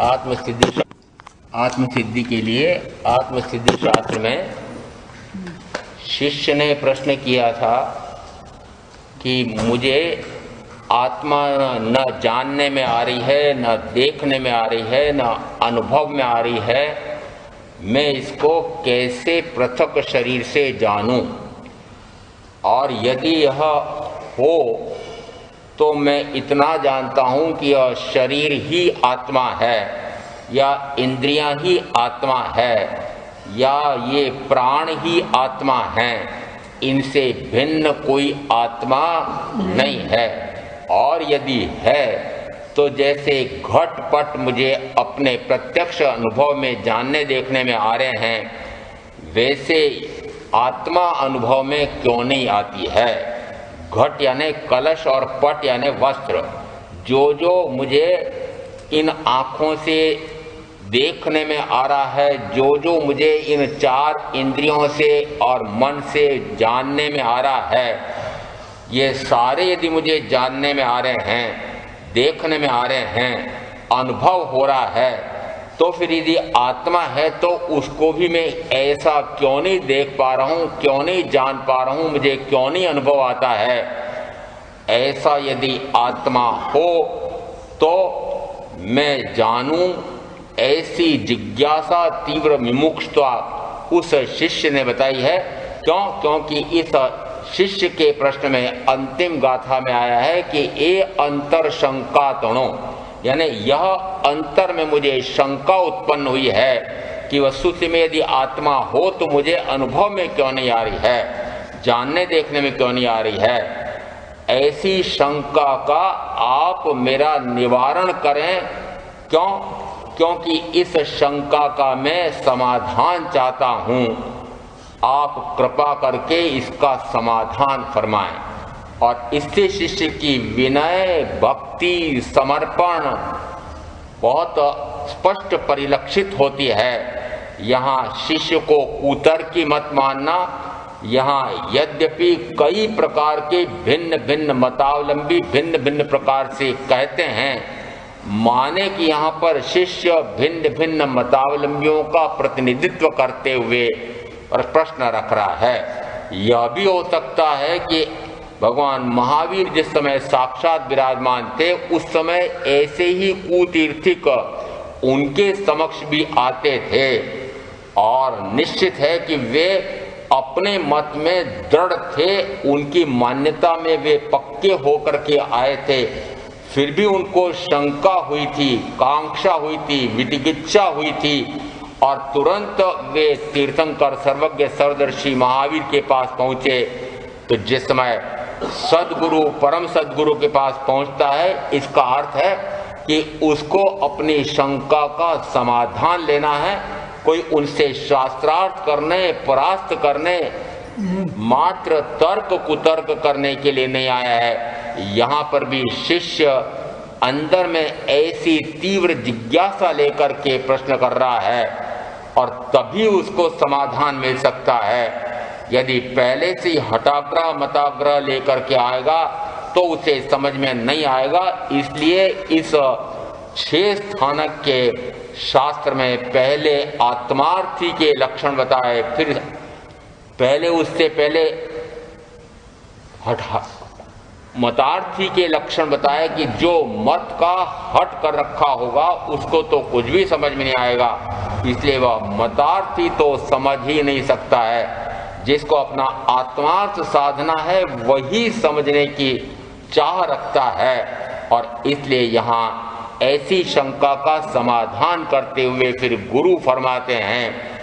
आत्मसिद्धि के लिए आत्मसिद्धि शास्त्र में शिष्य ने प्रश्न किया था कि मुझे आत्मा न जानने में आ रही है, न देखने में आ रही है, न अनुभव में आ रही है, मैं इसको कैसे पृथक शरीर से जानूं? और यदि यह हो तो मैं इतना जानता हूं कि यह शरीर ही आत्मा है या इंद्रियां ही आत्मा है या ये प्राण ही आत्मा हैं, इनसे भिन्न कोई आत्मा नहीं है। और यदि है तो जैसे घट-पट मुझे अपने प्रत्यक्ष अनुभव में जानने देखने में आ रहे हैं, वैसे आत्मा अनुभव में क्यों नहीं आती है? घट यानी कलश और पट यानी वस्त्र, जो मुझे इन आँखों से देखने में आ रहा है, जो मुझे इन चार इंद्रियों से और मन से जानने में आ रहा है, ये सारे यदि मुझे जानने में आ रहे हैं, देखने में आ रहे हैं, अनुभव हो रहा है, तो फिर यदि आत्मा है तो उसको भी मैं ऐसा क्यों नहीं देख पा रहा हूँ, क्यों नहीं जान पा रहा हूँ, मुझे क्यों नहीं अनुभव आता है? ऐसा यदि आत्मा हो तो मैं जानूं, ऐसी जिज्ञासा तीव्र विमुक्षता उस शिष्य ने बताई है। क्योंकि इस शिष्य के प्रश्न में अंतिम गाथा में आया है कि ए अंतर शंका तणो, यानी यह अंतर में मुझे शंका उत्पन्न हुई है कि वस्तुतः में यदि आत्मा हो तो मुझे अनुभव में क्यों नहीं आ रही है, जानने देखने में क्यों नहीं आ रही है? ऐसी शंका का आप मेरा निवारण करें। क्योंकि इस शंका का मैं समाधान चाहता हूँ। आप कृपा करके इसका समाधान फरमाएं। और इससे शिष्य की विनय, भक्ति, समर्पण बहुत स्पष्ट परिलक्षित होती है। यहाँ शिष्य को कुतर्की मत मानना। यहाँ यद्यपि कई प्रकार के भिन्न भिन्न मतावलंबी भिन्न भिन्न प्रकार से कहते हैं, माने कि यहाँ पर शिष्य भिन्न भिन्न मतावलंबियों का प्रतिनिधित्व करते हुए प्रश्न रख रहा है। यह भी हो सकता है कि भगवान महावीर जिस समय साक्षात विराजमान थे, उस समय ऐसे ही कुतीर्थिक उनके समक्ष भी आते थे और निश्चित है कि वे अपने मत में दृढ़ थे, उनकी मान्यता में वे पक्के होकर के आए थे। फिर भी उनको शंका हुई थी, कांक्षा हुई थी, विजिगित्सा हुई थी और तुरंत वे तीर्थंकर सर्वज्ञ सर्वदर्शी महावीर के पास पहुंचे। तो जिस समय सदगुरु, परम सदगुरु के पास पहुंचता है, इसका अर्थ है कि उसको अपनी शंका का समाधान लेना है। कोई उनसे शास्त्रार्थ करने, परास्त करने, मात्र तर्क कुतर्क करने के लिए नहीं आया है। यहाँ पर भी शिष्य अंदर में ऐसी तीव्र जिज्ञासा लेकर के प्रश्न कर रहा है और तभी उसको समाधान मिल सकता है। यदि पहले से ही हठाग्रह मताग्रह लेकर के आएगा तो उसे समझ में नहीं आएगा। इसलिए इस 6 स्थानक के शास्त्र में पहले आत्मार्थी के लक्षण बताए, फिर पहले उससे पहले मतार्थी के लक्षण बताए कि जो मत का हट कर रखा होगा उसको तो कुछ भी समझ में नहीं आएगा। इसलिए वह मतार्थी तो समझ ही नहीं सकता है। जिसको अपना आत्मार्थ साधना है वही समझने की चाह रखता है। और इसलिए यहाँ ऐसी शंका का समाधान करते हुए फिर गुरु फरमाते हैं,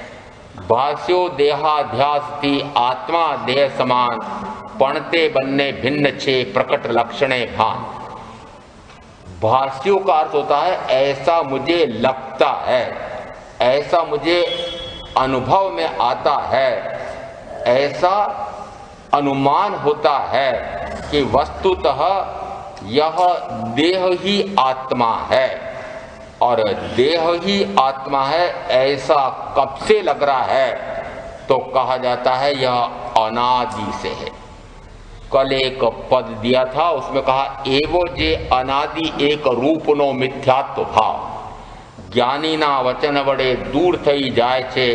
भाष्यो देहाध्यास थी आत्मा देह समान, पणते बनने भिन्न छे प्रकट लक्षणे भान। भाष्यों का अर्थ होता है ऐसा मुझे लगता है, ऐसा मुझे अनुभव में आता है, ऐसा अनुमान होता है कि वस्तुतः यह देह ही आत्मा है। और देह ही आत्मा है ऐसा कब से लग रहा है? तो कहा जाता है यह अनादि से है। कल एक पद दिया था, उसमें कहा एवो जे अनादि एक रूपनो मिथ्यात्व भाव। જ્ઞાનીના વચન વડે દૂર થઈ જાય છે।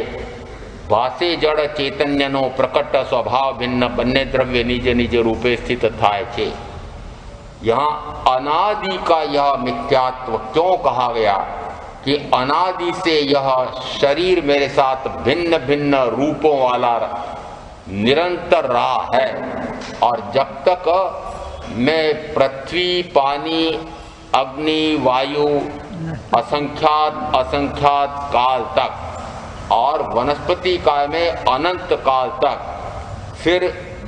ભાસે જડ ચૈતન્યનો પ્રકટ સ્વભાવ ભિન્ન, બંને દ્રવ્ય निज निज रूपे स्थित થાય છે। यहाँ अनादि का यह मिथ्यात्व क्यों कहा गया कि अनादि से यह शरीर मेरे साथ भिन्न भिन्न रूपों वाला निरंतर रहा है, और जब तक मैं पृथ्वी, पानी, अग्नि, वायु असंख्यात काल तक और वनस्पति काल में अनंत काल तक, फिर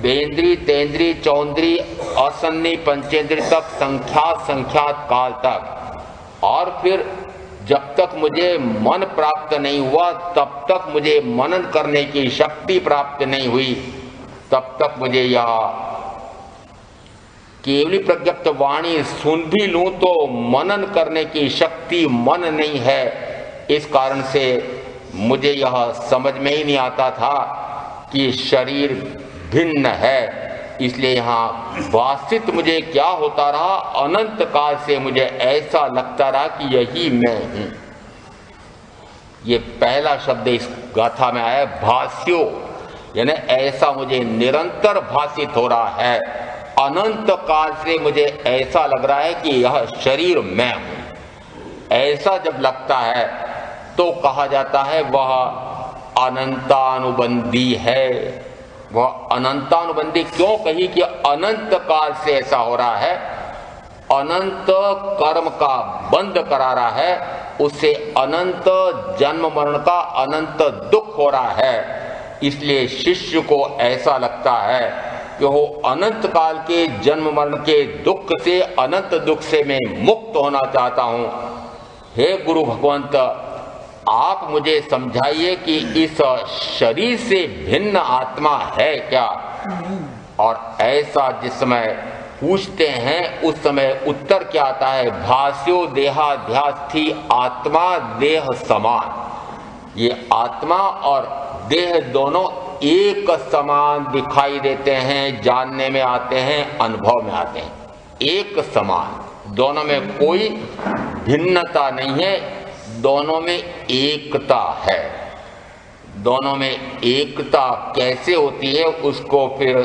बेंद्री, तेंद्री, चौंद्री, असन्नी, पंचेंद्री तक संख्यात काल तक, और फिर जब तक मुझे मन प्राप्त नहीं हुआ तब तक मुझे मनन करने की शक्ति प्राप्त नहीं हुई, तब तक मुझे यह केवली प्रज्ञप्त वाणी सुन भी लूं तो मनन करने की शक्ति मन नहीं है। इस कारण से मुझे यह समझ में ही नहीं आता था कि शरीर भिन्न है। इसलिए यहाँ वास्तविक मुझे क्या होता रहा, अनंत काल से मुझे ऐसा लगता रहा कि यही मैं हूँ। ये पहला शब्द इस गाथा में आया, भास्यो, यानी ऐसा मुझे निरंतर भासित हो रहा है। अनंत काल से मुझे ऐसा लग रहा है कि यह शरीर मैं हूँ। ऐसा जब लगता है तो कहा जाता है वह अनंतानुबंधी है। वह अनंतानुबंधी क्यों कही कि अनंत काल से ऐसा हो रहा है, अनंत कर्म का बंद करा रहा है, उससे अनंत जन्म मरण का अनंत दुख हो रहा है। इसलिए शिष्य को ऐसा लगता है कि वो अनंत काल के जन्म मरण के दुख से, अनंत दुख से मैं मुक्त होना चाहता हूँ। हे गुरु भगवंत, आप मुझे समझाइए कि इस शरीर से भिन्न आत्मा है क्या? और ऐसा जिस समय पूछते हैं उस समय उत्तर क्या आता है, भास्यो देहाध्यास्थी आत्मा देह समान। ये आत्मा और देह दोनों एक समान दिखाई देते हैं, जानने में आते हैं, अनुभव में आते हैं, एक समान, दोनों में कोई भिन्नता नहीं है, दोनों में एकता है। दोनों में एकता कैसे होती है उसको फिर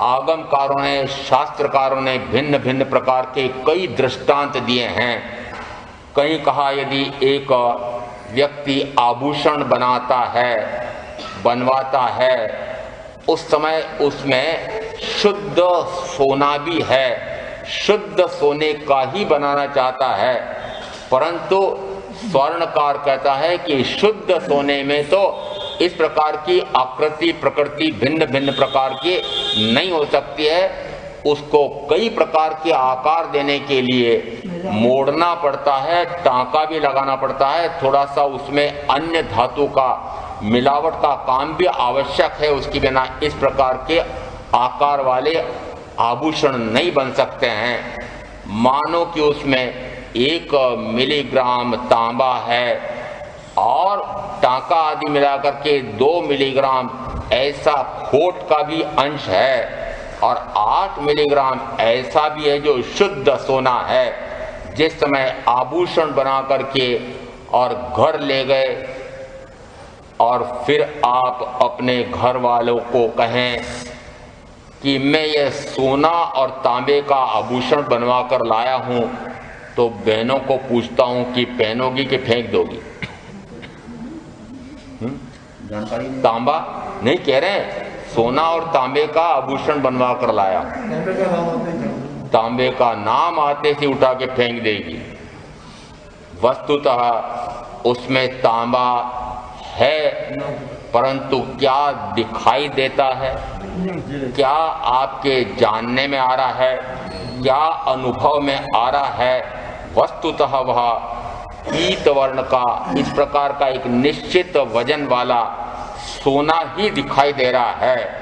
आगमकारों ने, शास्त्रकारों ने भिन्न भिन्न प्रकार के कई दृष्टांत दिए हैं। कहीं कहा यदि एक व्यक्ति आभूषण बनवाता है उस समय उसमें शुद्ध सोना भी है, शुद्ध सोने का ही बनाना चाहता है, परंतु स्वर्णकार कहता है कि शुद्ध सोने में तो इस प्रकार की आकृति प्रकृति भिन्न भिन्न प्रकार की नहीं हो सकती है, उसको कई प्रकार के आकार देने के लिए मोड़ना पड़ता है, टांका भी लगाना पड़ता है, थोड़ा सा उसमें अन्य धातु का मिलावट का काम भी आवश्यक है, उसके बिना इस प्रकार के आकार वाले आभूषण नहीं बन सकते हैं। मानो कि उसमें 1 मिलीग्राम तांबा है और टांका आदि मिलाकर के 2 मिलीग्राम ऐसा खोट का भी अंश है, और 8 मिलीग्राम ऐसा भी है जो शुद्ध सोना है। जिस समय आभूषण बना करके और घर ले गए और फिर आप अपने घर वालों को कहें कि मैं ये सोना और तांबे का आभूषण बनवा कर लाया हूँ, तो बहनों को पूछता हूँ कि पहनोगी कि फेंक दोगी? तांबा नहीं कह रहे हैं, सोना और तांबे का आभूषण बनवा कर लाया, तांबे का नाम आते से उठा के फेंक देगी। वस्तुतः उसमें तांबा है, परंतु क्या दिखाई देता है, क्या आपके जानने में आ रहा है, क्या अनुभव में आ रहा है? वस्तुतः वह पीत वर्ण का इस प्रकार का एक निश्चित वजन वाला सोना ही दिखाई दे रहा है।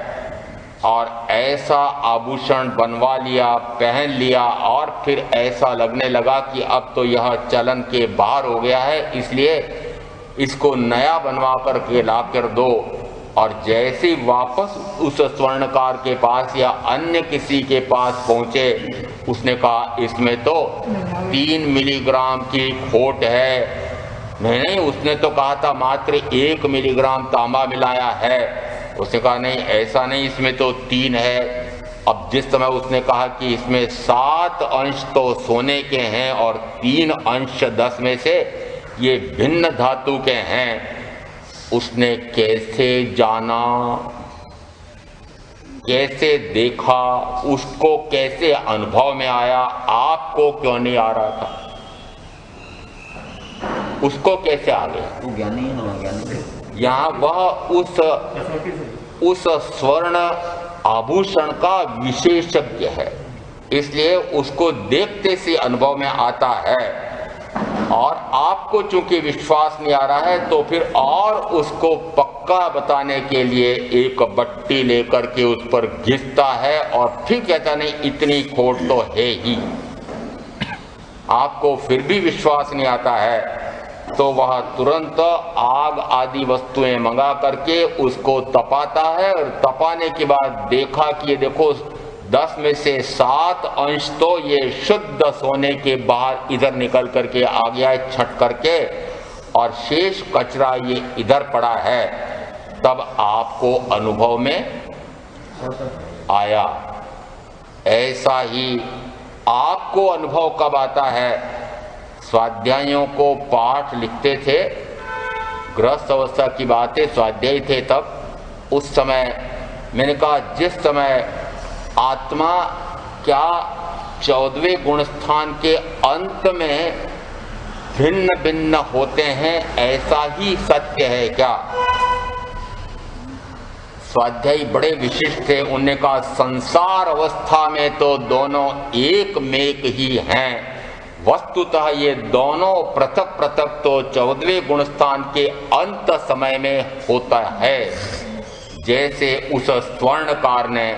और ऐसा आभूषण बनवा लिया, पहन लिया, और फिर ऐसा लगने लगा कि अब तो यह चलन के बाहर हो गया है, इसलिए इसको नया बनवा करके ला कर दो। और जैसे वापस उस स्वर्णकार के पास या अन्य किसी के पास पहुंचे, उसने कहा इसमें तो 3 मिलीग्राम की खोट है नहीं, उसने तो कहा था मात्र 1 मिलीग्राम तांबा मिलाया है। उसने कहा नहीं, ऐसा नहीं, इसमें तो 3 है। अब जिस समय उसने कहा कि इसमें 7 अंश तो सोने के हैं और 3 अंश 10 में से ये भिन्न धातु के हैं, उसने कैसे जाना, कैसे देखा, उसको कैसे अनुभव में आया? आपको क्यों नहीं आ रहा था? उसको कैसे आ गया? वो ज्ञानी है ना, ज्ञानी। यहाँ वह उस स्वर्ण आभूषण का विशेषज्ञ है, इसलिए उसको देखते से अनुभव में आता है। और आपको चूंकि विश्वास नहीं आ रहा है तो फिर और उसको पक्का बताने के लिए एक बट्टी लेकर के उस पर घिसता है और फिर कहता नहीं, इतनी खोट तो है ही। आपको फिर भी विश्वास नहीं आता है तो वह तुरंत आग आदि वस्तुएं मंगा करके उसको तपाता है, और तपाने के बाद देखा कि ये देखो 10 में से 7 अंश तो ये शुद्ध सोने के बाहर इधर निकल करके आ गया है छट करके, और शेष कचरा ये इधर पड़ा है। तब आपको अनुभव में आया। ऐसा ही आपको अनुभव कब आता है? स्वाध्यायों को पाठ लिखते थे, गृहस्थ अवस्था की बातें, स्वाध्यायी थे तब, उस समय मैंने कहा जिस समय आत्मा क्या 14वें गुण स्थान के अंत में भिन्न भिन्न होते हैं, ऐसा ही सत्य है क्या? स्वाध्यायी बड़े विशिष्ट थे। उन्होंने कहा संसार अवस्था में तो दोनों एक मेक ही हैं, वस्तुतः ये दोनों पृथक पृथक तो 14वें गुण स्थान के अंत समय में होता है। जैसे उस स्वर्णकार ने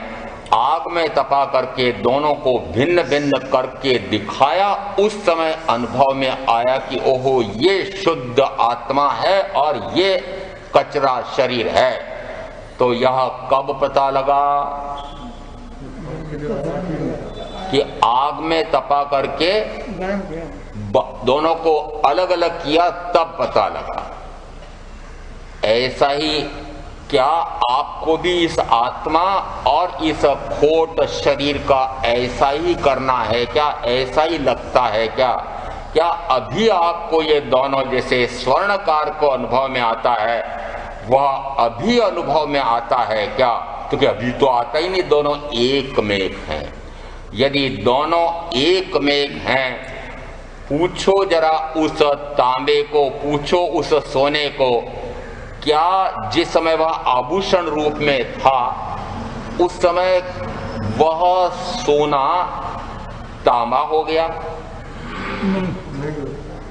आग में तपा करके दोनों को भिन्न भिन्न करके दिखाया, उस समय अनुभव में आया कि ओहो ये शुद्ध आत्मा है और ये कचरा शरीर है। तो यह कब पता लगा? कि आग में तपा करके दोनों को अलग अलग किया, तब पता लगा। ऐसा ही क्या आपको भी इस आत्मा और इस खोट शरीर का ऐसा ही करना है क्या? ऐसा ही लगता है क्या? क्या अभी आपको ये दोनों, जैसे स्वर्णकार को अनुभव में आता है, वह अभी अनुभव में आता है क्या? क्योंकि अभी तो आता ही नहीं, दोनों एक में एक हैं। यदि दोनों एक में एक हैं, पूछो जरा उस तांबे को, पूछो उस सोने को, क्या जिस समय वह आभूषण रूप में था उस समय वह सोना तांबा हो गया?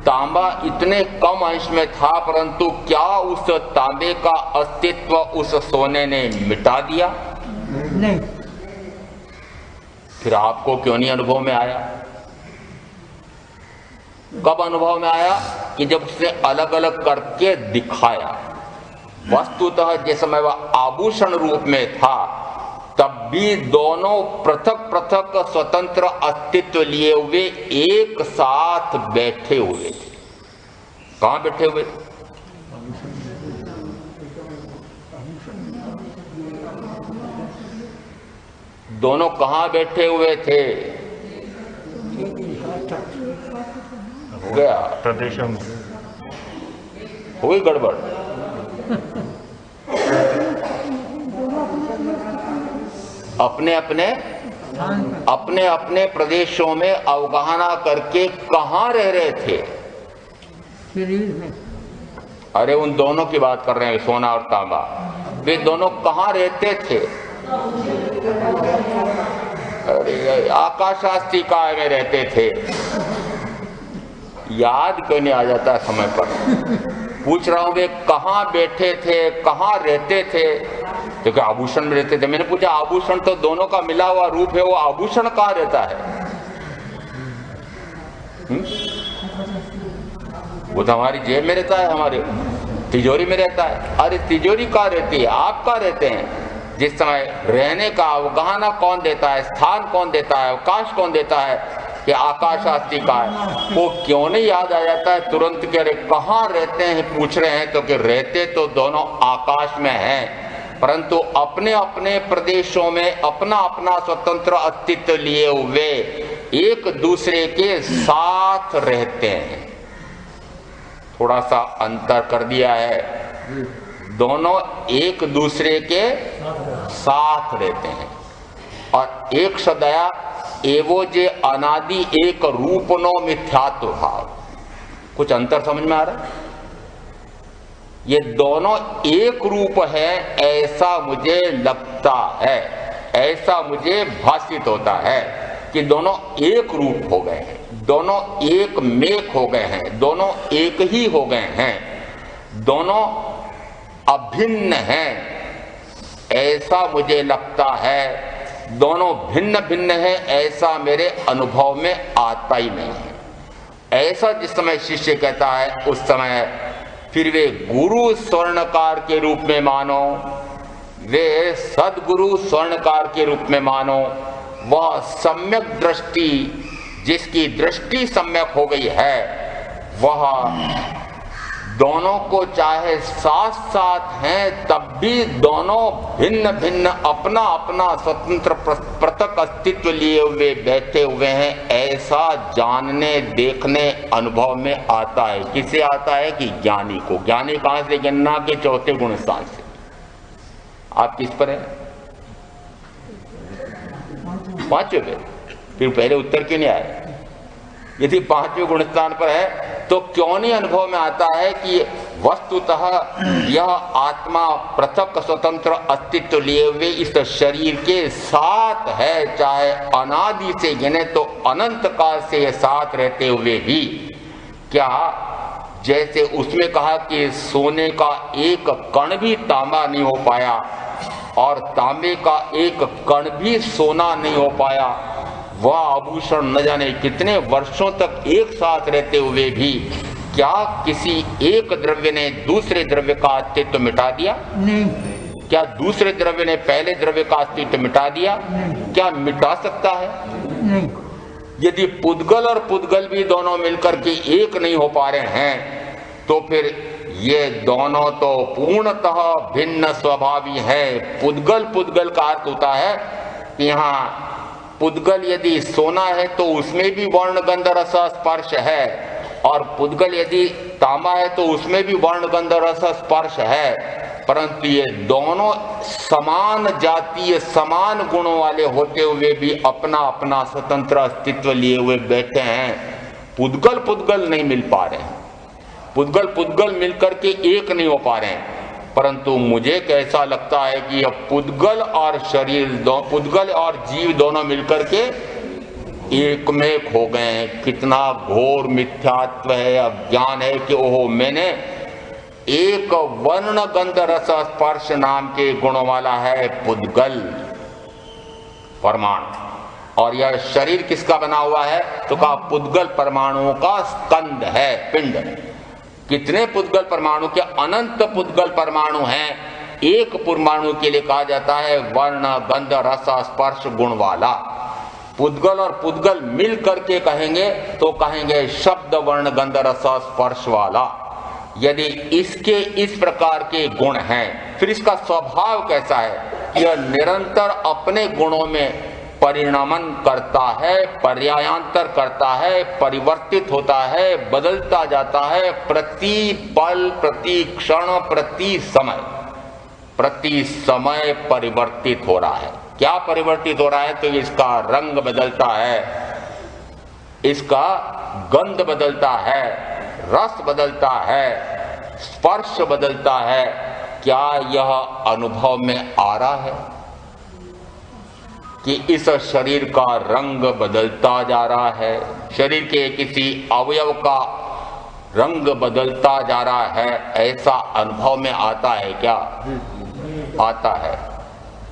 तांबा इतने कम अंश में था, परंतु क्या उस तांबे का अस्तित्व उस सोने ने मिटा दिया? नहीं। फिर आपको क्यों नहीं अनुभव में आया? कब अनुभव में आया? कि जब उसने अलग अलग करके दिखाया। वस्तुतः जिस समय वह आभूषण रूप में था तब भी दोनों पृथक पृथक स्वतंत्र अस्तित्व लिए हुए एक साथ बैठे हुए थे। कहां बैठे हुए थे? दोनों कहां बैठे हुए थे? हो गया प्रदेशों में हो गई गड़बड़। अपने अपने प्रदेशों में अवगाहना करके कहां रह रहे थे? शरीर में। अरे उन दोनों की बात कर रहे हैं, सोना और तांबा। वे दोनों कहां रहते थे? अरे आकाशास्ती काय में रहते थे। याद क्यों नहीं आ जाता समय पर? पूछ रहा हूं वे कहां बैठे थे, कहां रहते थे? तो क्या आभूषण में रहते थे? मैंने पूछा आभूषण तो दोनों का मिला हुआ रूप है, वो आभूषण कहां रहता है? वो तो हमारी जेब में रहता है, हमारे तिजोरी में रहता है। अरे तिजोरी कहां रहती है? आप कहां रहते हैं? जिस समय रहने का अवगाहना कौन देता है, स्थान कौन देता है, अवकाश कौन देता है, कि आकाश अस्ति का है, वो क्यों नहीं याद आ जाता है तुरंत कि अरे कहाँ रहते हैं पूछ रहे हैं, तो कि रहते तो दोनों आकाश में हैं, परंतु अपने अपने प्रदेशों में अपना अपना स्वतंत्र अस्तित्व लिए हुए एक दूसरे के साथ रहते हैं। थोड़ा सा अंतर कर दिया है, दोनों एक दूसरे के साथ रहते हैं। और एक शब्द आया एवो जे अनादि एक रूपनो मिथ्यात्व भाव। कुछ अंतर समझ में आ रहा है? ये दोनों एक रूप है ऐसा मुझे लगता है, ऐसा मुझे भाषित होता है कि दोनों एक रूप हो गए हैं, दोनों एक मेक हो गए हैं, दोनों एक ही हो गए हैं, दोनों अभिन्न हैं ऐसा मुझे लगता है। दोनों भिन्न भिन्न है ऐसा मेरे अनुभव में आता ही नहीं है। ऐसा जिस समय शिष्य कहता है उस समय फिर वे गुरु स्वर्णकार के रूप में मानो, वे सदगुरु स्वर्णकार के रूप में मानो। वह सम्यक दृष्टि, जिसकी दृष्टि सम्यक हो गई है, वह दोनों को चाहे साथ साथ हैं तब भी दोनों भिन्न भिन्न अपना अपना स्वतंत्र पृथक अस्तित्व लिए हुए बैठे हुए हैं ऐसा जानने देखने अनुभव में आता है। किसे आता है? कि ज्ञानी को। ज्ञानी कहां से? गणना के चौथे गुण स्थान से। आप किस पर हैं? पांचवें पे। फिर पहले उत्तर क्यों नहीं आया? यदि पांचवें गुण स्थान पर है तो क्यों नहीं अनुभव में आता है कि वस्तुतः यह आत्मा पृथक स्वतंत्र अस्तित्व लिए हुए इस शरीर के साथ है, चाहे अनादि से गिने तो अनंत काल से साथ रहते हुए भी। क्या जैसे उसमें कहा कि सोने का एक कण भी तांबा नहीं हो पाया और तांबे का एक कण भी सोना नहीं हो पाया, वह आभूषण न जाने कितने वर्षों तक एक साथ रहते हुए भी क्या किसी एक द्रव्य ने दूसरे द्रव्य का अस्तित्व मिटा दिया? नहीं। क्या दूसरे द्रव्य ने पहले द्रव्य का अस्तित्व मिटा दिया? नहीं। क्या मिटा सकता है? नहीं। यदि पुद्गल और पुद्गल भी दोनों मिलकर के एक नहीं हो पा रहे हैं तो फिर ये दोनों तो पूर्णतः भिन्न स्वभावी है। पुद्गल पुद्गल का अर्थ होता है कि यहाँ पुद्गल यदि सोना है तो उसमें भी वर्ण गंध रस स्पर्श है, और पुद्गल यदि तांबा है तो उसमें भी वर्ण गंध रस स्पर्श है, परंतु ये दोनों समान जातीय समान गुणों वाले होते हुए भी अपना अपना स्वतंत्र अस्तित्व लिए हुए बैठे हैं। पुद्गल पुद्गल नहीं मिल पा रहे हैं, पुद्गल पुद्गल मिलकर के एक नहीं हो पा रहे हैं। परंतु मुझे कैसा लगता है कि अब पुद्गल और शरीर पुद्गल और जीव दोनों मिलकर के एक में खो गए हैं। कितना घोर मिथ्यात्व है, अज्ञान है कि ओहो मैंने एक वर्ण गंध रस स्पर्श नाम के गुणों वाला है पुद्गल परमाणु, और यह शरीर किसका बना हुआ है? तो कहा पुद्गल परमाणुओं का स्कंद है, पिंड। कितने पुद्गल परमाणु के? अनंत पुद्गल परमाणु हैं। एक परमाणु के लिए कहा जाता है वर्ण गंध रस स्पर्श गुण वाला। पुद्गल और पुद्गल मिल करके कहेंगे तो कहेंगे शब्द वर्ण गंध रस स्पर्श वाला। यदि इसके इस प्रकार के गुण हैं, फिर इसका स्वभाव कैसा है? यह निरंतर अपने गुणों में परिणमन करता है, पर्यायांतर करता है, परिवर्तित होता है, बदलता जाता है, प्रति पल प्रति क्षण प्रति समय परिवर्तित हो रहा है। क्या परिवर्तित हो रहा है? तो इसका रंग बदलता है, इसका गंध बदलता है, रस बदलता है, स्पर्श बदलता है। क्या यह अनुभव में आ रहा है कि इस शरीर का रंग बदलता जा रहा है? शरीर के किसी अवयव का रंग बदलता जा रहा है, ऐसा अनुभव में आता है क्या? आता है।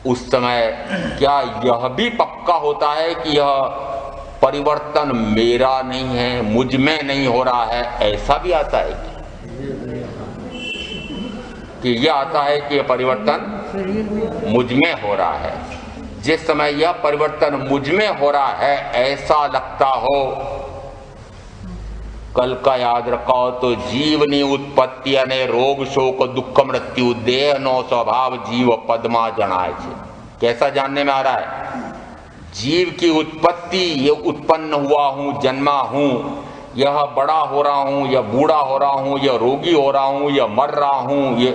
उस समय क्या यह भी पक्का होता है कि यह परिवर्तन मेरा नहीं है, मुझ में नहीं हो रहा है? ऐसा भी आता है कि यह आता है कि यह परिवर्तन मुझ में हो रहा है। जिस समय यह परिवर्तन मुझ में हो रहा है ऐसा लगता हो, कल का याद रखो, तो जीवनी उत्पत्ति अने रोग शोक दुख मृत्यु देह नो स्वभाव जीव पद्मा जनाय छे। कैसा जानने में आ रहा है? जीव की उत्पत्ति, ये उत्पन्न हुआ हूं, जन्मा हूं, यह बड़ा हो रहा हूं, यह बूढ़ा हो रहा हूं, यह रोगी हो रहा हूं, यह मर रहा हूं, ये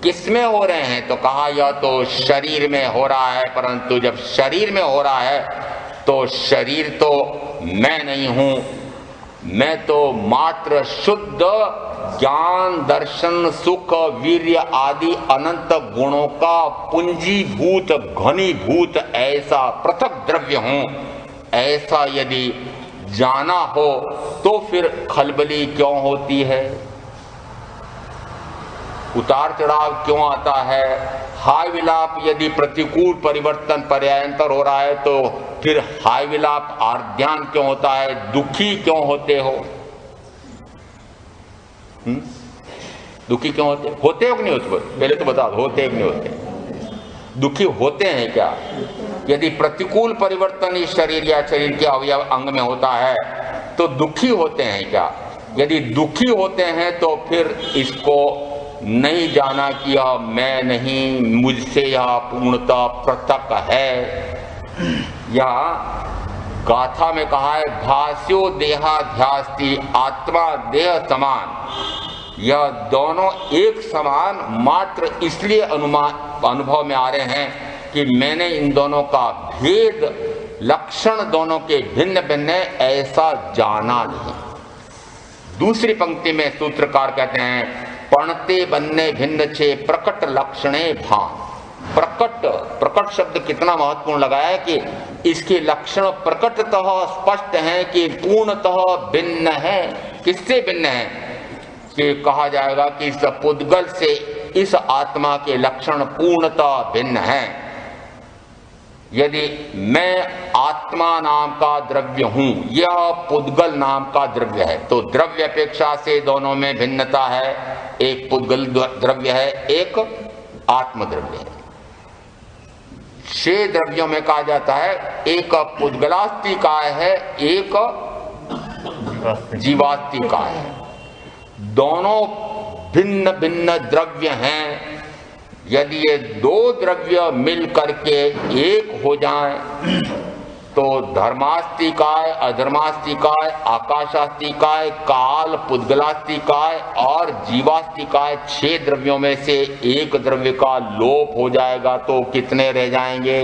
किस में हो रहे हैं? तो कहा यह तो शरीर में हो रहा है, परंतु जब शरीर में हो रहा है तो शरीर तो मैं नहीं हूं, मैं तो मात्र शुद्ध ज्ञान दर्शन सुख वीर्य आदि अनंत गुणों का पुंजीभूत घनीभूत ऐसा पृथक द्रव्य हूं। ऐसा यदि जाना हो तो फिर खलबली क्यों होती है, उतार चढ़ाव क्यों आता है, हाय विलाप यदि प्रतिकूल परिवर्तन पर्यायंतर हो रहा है तो फिर हाय विलाप आर्ध्यान क्यों होता है, दुखी क्यों होते हो? दुखी क्यों होते हो कि नहीं होते? पहले तो बता दो, होते कि नहीं होते? दुखी होते हैं क्या? यदि प्रतिकूल परिवर्तन इस शरीर या शरीर के अवयव अंग में होता है तो दुखी होते हैं क्या? यदि दुखी होते हैं तो फिर इसको नहीं जाना कि यह मैं नहीं, मुझसे यह पूर्णतः पृथक है। यह गाथा में कहा है, भास्यो देहाध्यास्ति आत्मा देह समान। यह दोनों एक समान मात्र इसलिए अनुभव में आ रहे हैं कि मैंने इन दोनों का भेद, लक्षण दोनों के भिन्न भिन्न है, ऐसा जाना नहीं। दूसरी पंक्ति में सूत्रकार कहते हैं, पणते बन्ने भिन्न छे प्रकट लक्षणे भान। प्रकट शब्द कितना महत्वपूर्ण लगाया है कि इसके लक्षण प्रकटतः स्पष्ट हैं कि पूर्णतः भिन्न है। किससे भिन्न है? कि कहा जाएगा कि इस पुद्गल से इस आत्मा के लक्षण पूर्णतः भिन्न हैं। यदि मैं आत्मा नाम का द्रव्य हूं, यह पुद्गल नाम का द्रव्य है, तो द्रव्य अपेक्षा से दोनों में भिन्नता है। एक पुद्गल द्रव्य है, एक आत्म द्रव्य है। 6 द्रव्यों में कहा जाता है, एक पुद्गलास्तिकाय है, एक जीवास्तिकाय है। दोनों भिन्न भिन्न द्रव्य हैं। यदि ये 2 द्रव्य मिल करके एक हो जाएं तो धर्मास्तिकाय, अधर्मास्तिकाय, आकाशास्तिकाय, काल, पुद्गलास्तिकाय और जीवास्तिकाय 6 द्रव्यों में से एक द्रव्य का लोप हो जाएगा तो कितने रह जाएंगे?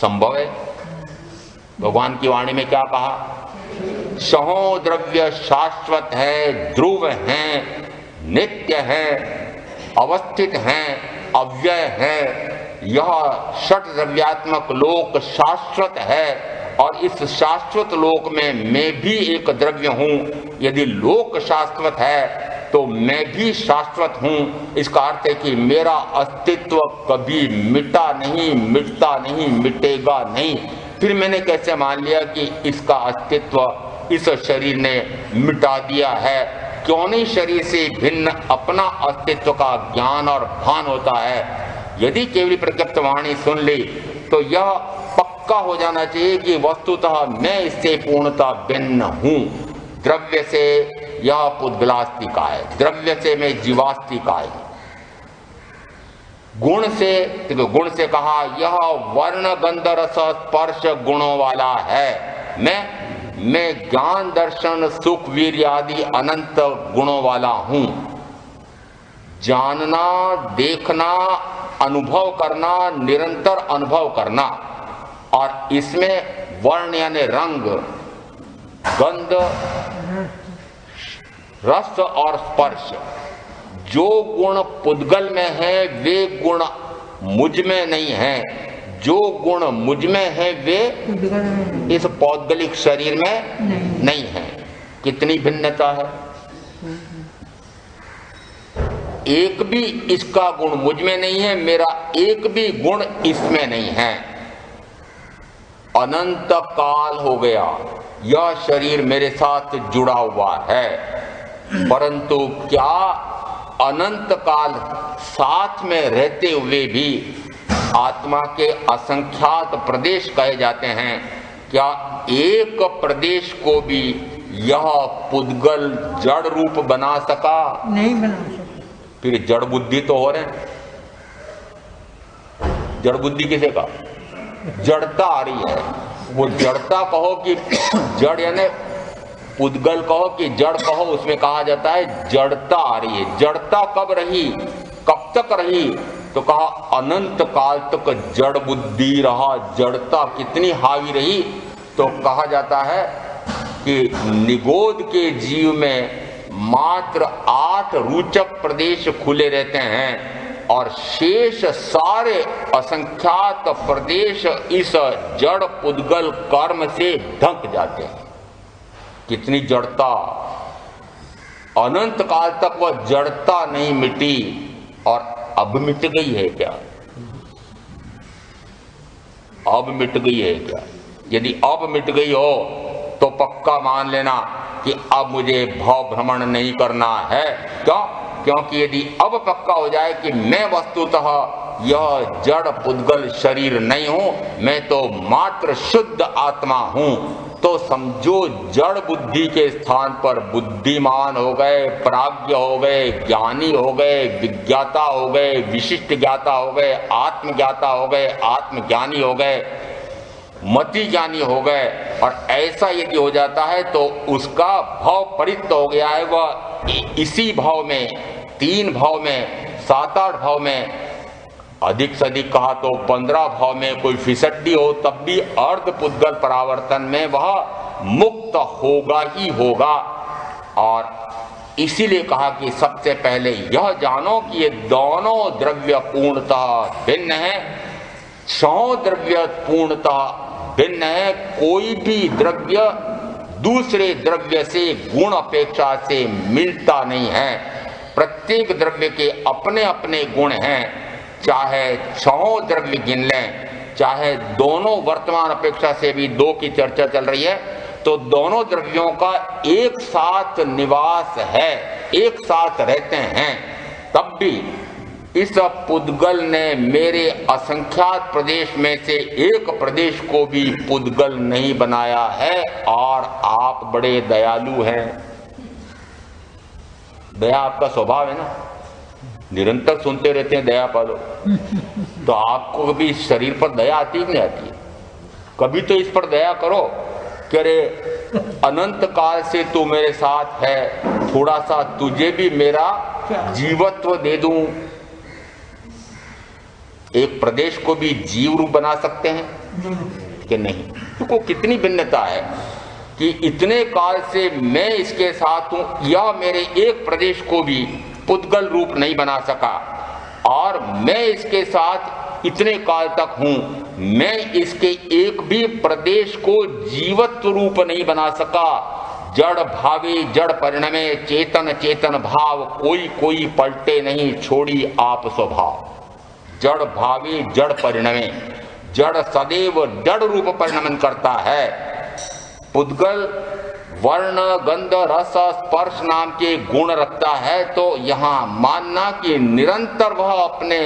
संभव है? भगवान की वाणी में क्या कहा? सहो द्रव्य शाश्वत है, ध्रुव हैं, नित्य हैं, अवस्थित हैं, अव्यय है। यह षट द्रव्यात्मक लोक शाश्वत है और इस शाश्वत लोक में मैं भी एक द्रव्य हूं। यदि लोक शाश्वत है तो मैं भी शाश्वत हूं। इसका अर्थ है कि मेरा अस्तित्व कभी मिटा नहीं, मिटता नहीं, मिटेगा नहीं। फिर मैंने कैसे मान लिया कि इसका अस्तित्व इस शरीर ने मिटा दिया है? क्यों नहीं शरीर से भिन्न अपना अस्तित्व का ज्ञान और भान होता है? यदि केवली प्रत्यक्ष वाणी सुन ली तो यह पक्का हो जाना चाहिए कि वस्तुतः मैं इससे पूर्णतः भिन्न हूं। द्रव्य से यह पुद्गलास्तिकाय, द्रव्य से मैं जीवास्तिकाय। गुण से कहा यह वर्ण गंध रस स्पर्श गुणों वाला है। मैं ज्ञान दर्शन सुख वीर्य आदि अनंत गुणों वाला हूं। जानना, देखना, अनुभव करना, निरंतर अनुभव करना, और इसमें वर्ण यानी रंग, गंध, रस और स्पर्श, जो गुण पुद्गल में है वे गुण मुझ में नहीं है। जो गुण मुझ में है वे इस पौद्गलिक शरीर में नहीं है। कितनी भिन्नता है? एक भी इसका गुण मुझ में नहीं है, मेरा एक भी गुण इसमें नहीं है। अनंत काल हो गया यह शरीर मेरे साथ जुड़ा हुआ है, परंतु क्या अनंत काल साथ में रहते हुए भी आत्मा के असंख्यात प्रदेश कहे जाते हैं, क्या एक प्रदेश को भी यह पुद्गल जड़ रूप बना सका? नहीं बना सकता। फिर जड़ बुद्धि तो हो रहे हैं। जड़ बुद्धि किसे का? जड़ता आ रही है। वो जड़ता कहो कि जड़ यानी पुद्गल कहो कि जड़ कहो, उसमें कहा जाता है जड़ता आ रही है। जड़ता कब रही, कब तक रही? तो कहा अनंत काल तक जड़ बुद्धि रहा। जड़ता कितनी हावी रही? तो कहा जाता है कि निगोद के जीव में मात्र 8 रूचक प्रदेश खुले रहते हैं और शेष सारे असंख्यात प्रदेश इस जड़ पुद्गल कर्म से ढक जाते हैं। कितनी जड़ता! अनंत काल तक वह जड़ता नहीं मिटी और अब मिट गई है क्या? अब मिट गई है क्या? यदि अब मिट गई हो तो पक्का मान लेना कि अब मुझे भाव भ्रमण नहीं करना है। क्यों? क्योंकि यदि अब पक्का हो जाए कि मैं वस्तुतः यह जड़ पुद्गल शरीर नहीं हूं, मैं तो मात्र शुद्ध आत्मा हूं, तो समझो जड़ बुद्धि के स्थान पर बुद्धिमान हो गए, प्राज्ञ हो गए, ज्ञानी हो गए, विज्ञाता हो गए, विशिष्ट ज्ञाता हो गए, आत्मज्ञाता हो गए, आत्मज्ञानी हो गए, मति ज्ञानी हो गए। और ऐसा यदि हो जाता है तो उसका भाव परित्त हो गया है। वह इसी भाव में, 3 भाव में, 7-8 भाव में, अधिक से अधिक कहा तो 15 भाव में कोई फिसड्डी हो, तब भी अर्ध पुद्गल परावर्तन में वह मुक्त होगा ही होगा। और इसीलिए कहा कि सबसे पहले यह जानो कि ये दोनों द्रव्य पूर्णतः भिन्न है। 6 द्रव्य पूर्णतः भिन्न है। कोई भी द्रव्य दूसरे द्रव्य से गुण अपेक्षा से मिलता नहीं है। प्रत्येक द्रव्य के अपने अपने गुण हैं। चाहे 6 द्रव्य गिन लें, चाहे दोनों वर्तमान अपेक्षा से भी 2 की चर्चा चल रही है, तो दोनों द्रव्यों का एक साथ निवास है, एक साथ रहते हैं। तब भी इस पुद्गल ने मेरे असंख्यात प्रदेश में से एक प्रदेश को भी पुद्गल नहीं बनाया है। और आप बड़े दयालु हैं। दया आपका स्वभाव है ना, निरंतर सुनते रहते हैं दया पालो। तो आपको कभी शरीर पर दया आती है कि नहीं आती है? कभी तो इस पर दया करो कि अरे अनंत काल से तू मेरे साथ है, थोड़ा सा तुझे भी मेरा जीवत्व दे दूं। एक प्रदेश को भी जीव रूप बना सकते हैं कि नहीं? तो कितनी भिन्नता है कि इतने काल से मैं इसके साथ हूं, यह मेरे एक प्रदेश को भी पुद्गल रूप नहीं बना सका, और मैं इसके साथ इतने काल तक हूं, मैं इसके एक भी प्रदेश को जीवत्व रूप नहीं बना सका। जड़ भावी जड़ परिणमे, चेतन चेतन भाव, कोई कोई पलटे नहीं, छोड़ी आप स्वभाव। जड़ भावी जड़ परिणमे, जड़ सदैव जड़ रूप परिणमन करता है। पुद्गल वर्ण गंध रस स्पर्श नाम के गुण रखता है, तो यहां मानना कि निरंतर वह अपने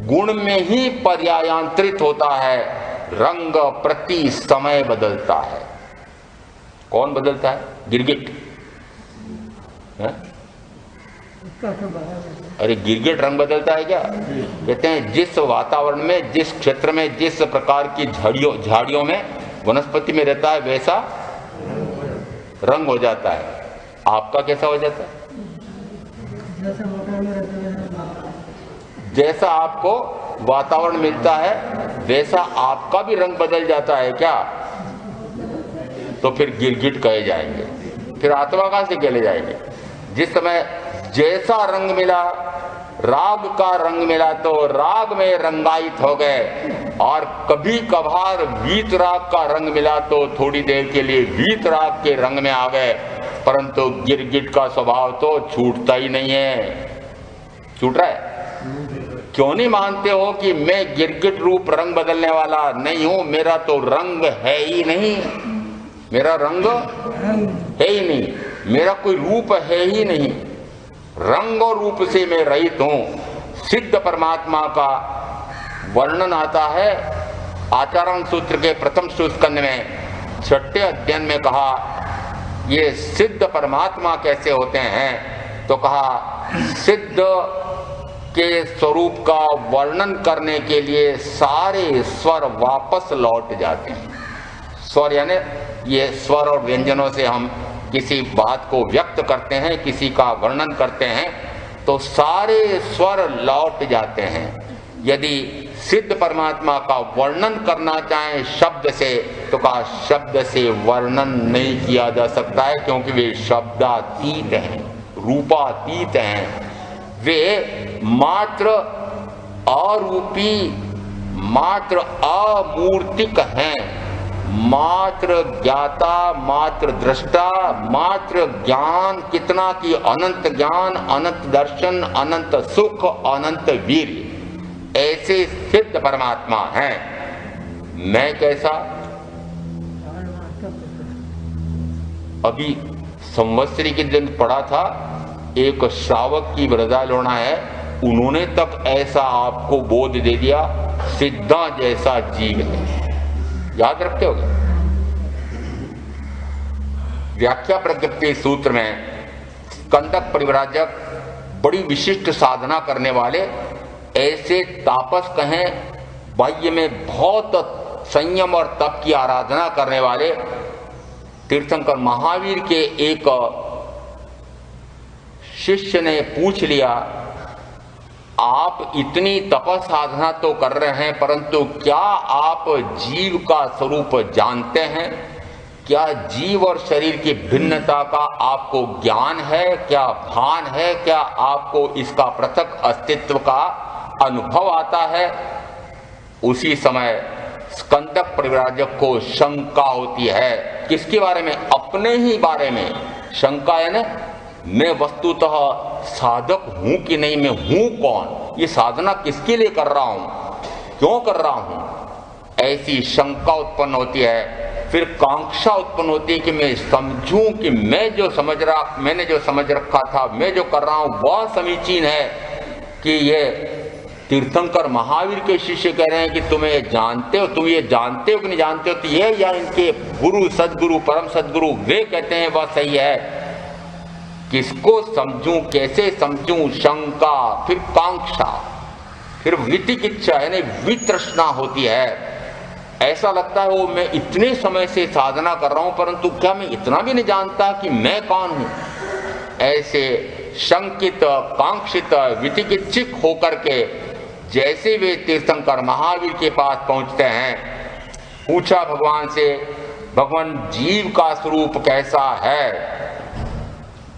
गुण में ही पर्यायांतरित होता है। रंग प्रति समय बदलता है। कौन बदलता है? गिरगिट है? अरे गिरगिट रंग बदलता है क्या? कहते हैं जिस वातावरण में, जिस क्षेत्र में, जिस प्रकार की झाड़ियों में, वनस्पति में रहता है, वैसा रंग हो जाता है। आपका कैसा हो जाता है? जैसा आपको वातावरण मिलता है वैसा आपका भी रंग बदल जाता है क्या? तो फिर गिरगिट कहे जाएंगे। फिर आत्मा कहां से कहले जाएंगे? जिस समय जैसा रंग मिला, राग का रंग मिला, तो राग में रंगायित हो गए। और कभी कभार वीतराग का रंग मिला तो थोड़ी देर के लिए वीतराग के रंग में आ गए। परंतु गिरगिट का स्वभाव तो छूटता ही नहीं है। छूट रहा है? क्यों नहीं मानते हो कि मैं गिरगिट रूप रंग बदलने वाला नहीं हूं? मेरा तो रंग है ही नहीं, मेरा रंग है ही नहीं, मेरा कोई रूप है ही नहीं। रंग और रूप से मैं रहित हूं। सिद्ध परमात्मा का वर्णन आता है आचरण सूत्र के प्रथम स्कंद में 6ठे अध्ययन में कहा ये सिद्ध परमात्मा कैसे होते हैं, तो कहा सिद्ध के स्वरूप का वर्णन करने के लिए सारे स्वर वापस लौट जाते हैं। स्वर यानी ये स्वर और व्यंजनों से हम किसी बात को व्यक्त करते हैं, किसी का वर्णन करते हैं, तो सारे स्वर लौट जाते हैं। यदि सिद्ध परमात्मा का वर्णन करना चाहें शब्द से, तो कहा शब्द से वर्णन नहीं किया जा सकता है, क्योंकि वे शब्दातीत हैं, रूपातीत हैं। वे मात्र अरूपी, मात्र अमूर्तिक हैं, मात्र ज्ञाता, मात्र दृष्टा, मात्र ज्ञान कितना कि अनंत ज्ञान, अनंत दर्शन, अनंत सुख, अनंत वीर्य, ऐसे सिद्ध परमात्मा हैं। मैं कैसा? अभी संवत्सरी के दिन पढ़ा था, एक श्रावक की वृद्धालोना है, उन्होंने तक ऐसा आपको बोध दे दिया, सिद्धा जैसा जीव है। याद रखते होगे। व्याख्या प्रज्ञप्ति सूत्र में स्कंदक परिव्राजक बड़ी विशिष्ट साधना करने वाले, ऐसे तापस कहें, बाह्य में बहुत संयम और तप की आराधना करने वाले तीर्थंकर महावीर के एक शिष्य ने पूछ लिया, आप इतनी तपस साधना तो कर रहे हैं, परंतु क्या आप जीव का स्वरूप जानते हैं? क्या जीव और शरीर की भिन्नता का आपको ज्ञान है? क्या भान है? क्या आपको इसका पृथक अस्तित्व का अनुभव आता है? उसी समय स्कंदक परिव्राजक को शंका होती है। किसके बारे में? अपने ही बारे में शंका है ना, मैं वस्तुतः साधक हूं कि नहीं, मैं हूं कौन, ये साधना किसके लिए कर रहा हूं, क्यों कर रहा हूं, ऐसी शंका उत्पन्न होती है। फिर कांक्षा उत्पन्न होती है कि मैं समझूं कि मैंने जो समझ रखा था, मैं जो कर रहा हूं वह समीचीन है कि ये तीर्थंकर महावीर के शिष्य कह रहे हैं कि तुम्हें जानते हो, तुम ये जानते हो कि नहीं जानते हो, तो ये या इनके गुरु सदगुरु परम सदगुरु वे कहते हैं वह सही है। किसको समझूं, कैसे समझूं, शंका, फिर कांक्षा, फिर वितिकिच्छा यानी वितृष्णा होती है। ऐसा लगता है वो मैं इतने समय से साधना कर रहा हूं, परंतु क्या मैं इतना भी नहीं जानता कि मैं कौन हूं। ऐसे शंकित, कांक्षित, वितिकिच्छित होकर के जैसे वे तीर्थंकर महावीर के पास पहुंचते हैं, पूछा भगवान से, भगवान जीव का स्वरूप कैसा है?